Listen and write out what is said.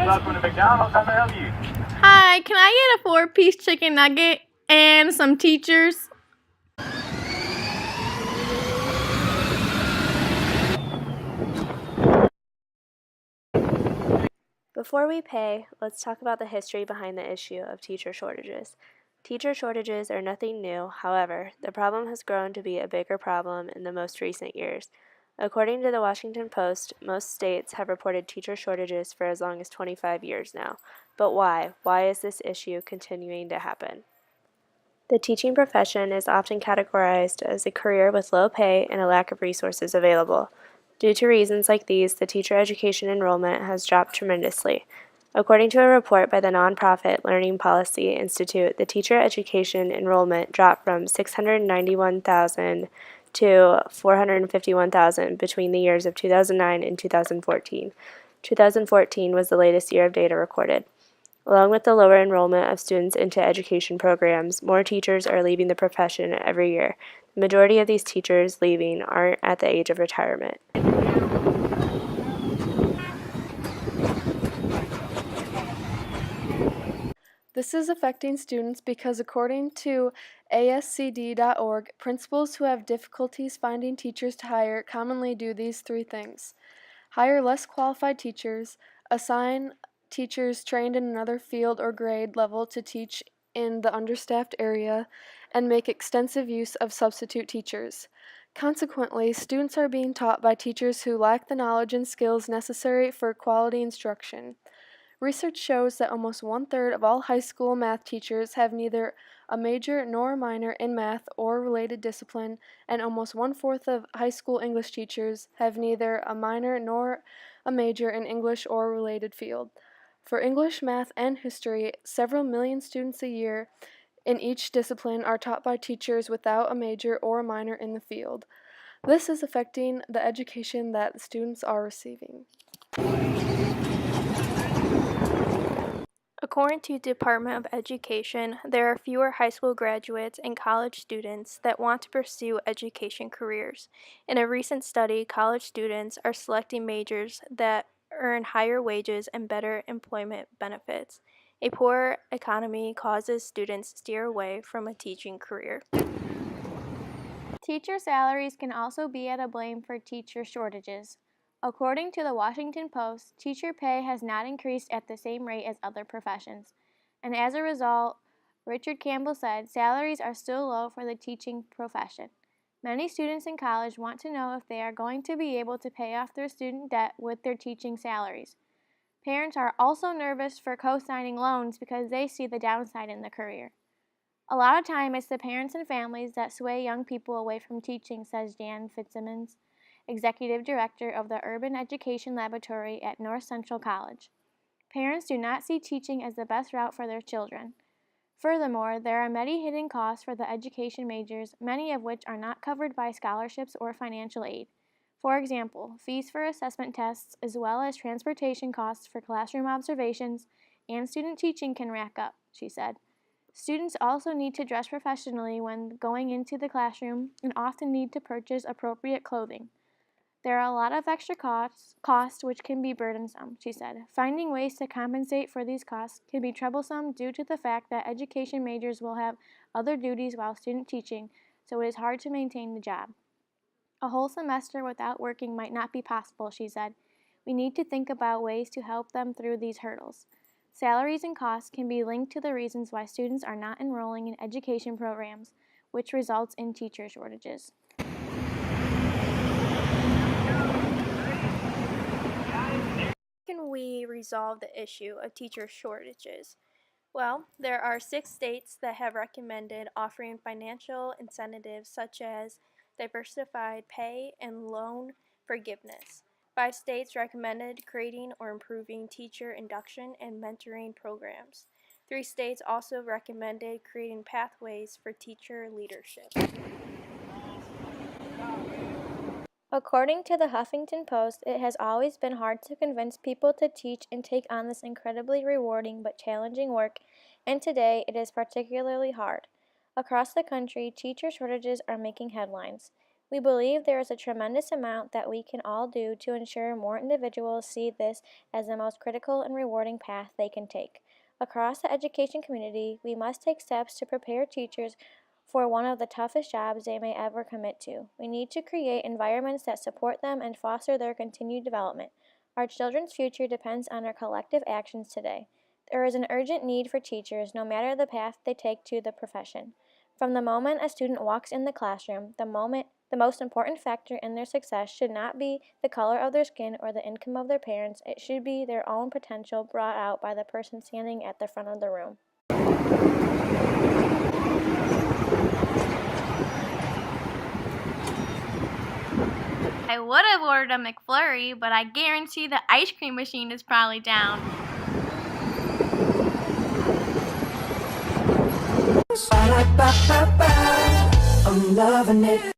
Welcome to McDonald's. How may I help you? Hi, can I get a 4-piece chicken nugget and some teachers? Before we pay, let's talk about the history behind the issue of teacher shortages. Teacher shortages are nothing new, however, the problem has grown to be a bigger problem in the most recent years. According to the Washington Post, most states have reported teacher shortages for as long as 25 years now. But why? Why is this issue continuing to happen? The teaching profession is often categorized as a career with low pay and a lack of resources available. Due to reasons like these, the teacher education enrollment has dropped tremendously. According to a report by the nonprofit Learning Policy Institute, the teacher education enrollment dropped from 691,000 to 451,000 between the years of 2009 and 2014. 2014 was the latest year of data recorded. Along with the lower enrollment of students into education programs, more teachers are leaving the profession every year. The majority of these teachers leaving aren't at the age of retirement. This is affecting students because, according to ASCD.org, principals who have difficulties finding teachers to hire commonly do these three things: hire less qualified teachers, assign teachers trained in another field or grade level to teach in the understaffed area, and make extensive use of substitute teachers. Consequently, students are being taught by teachers who lack the knowledge and skills necessary for quality instruction. Research shows that almost 1/3 of all high school math teachers have neither a major nor a minor in math or related discipline, and almost 1/4 of high school English teachers have neither a minor nor a major in English or related field. For English, math, and history, several million students a year in each discipline are taught by teachers without a major or a minor in the field. This is affecting the education that the students are receiving. According to the Department of Education, there are fewer high school graduates and college students that want to pursue education careers. In a recent study, college students are selecting majors that earn higher wages and better employment benefits. A poor economy causes students to steer away from a teaching career. Teacher salaries can also be at a blame for teacher shortages. According to the Washington Post, teacher pay has not increased at the same rate as other professions. And as a result, Richard Campbell said, salaries are still low for the teaching profession. Many students in college want to know if they are going to be able to pay off their student debt with their teaching salaries. Parents are also nervous for co-signing loans because they see the downside in the career. A lot of time it's the parents and families that sway young people away from teaching, says Jan Fitzsimmons, Executive Director of the Urban Education Laboratory at North Central College. Parents do not see teaching as the best route for their children. Furthermore, there are many hidden costs for the education majors, many of which are not covered by scholarships or financial aid. For example, fees for assessment tests, as well as transportation costs for classroom observations and student teaching can rack up, she said. Students also need to dress professionally when going into the classroom and often need to purchase appropriate clothing. There are a lot of extra costs which can be burdensome, she said. Finding ways to compensate for these costs can be troublesome due to the fact that education majors will have other duties while student teaching, so it is hard to maintain the job. A whole semester without working might not be possible, she said. We need to think about ways to help them through these hurdles. Salaries and costs can be linked to the reasons why students are not enrolling in education programs, which results in teacher shortages. Can we resolve the issue of teacher shortages? Well, there are 6 states that have recommended offering financial incentives such as diversified pay and loan forgiveness. 5 states recommended creating or improving teacher induction and mentoring programs. 3 states also recommended creating pathways for teacher leadership. According to the Huffington Post, it has always been hard to convince people to teach and take on this incredibly rewarding but challenging work, and today it is particularly hard. Across the country, teacher shortages are making headlines. We believe there is a tremendous amount that we can all do to ensure more individuals see this as the most critical and rewarding path they can take. Across the education community, we must take steps to prepare teachers for one of the toughest jobs they may ever commit to. We need to create environments that support them and foster their continued development. Our children's future depends on our collective actions today. There is an urgent need for teachers, no matter the path they take to the profession. From the moment a student walks in the classroom, the most important factor in their success should not be the color of their skin or the income of their parents. It should be their own potential brought out by the person standing at the front of the room. I would have ordered a McFlurry, but I guarantee the ice cream machine is probably down. I'm loving it.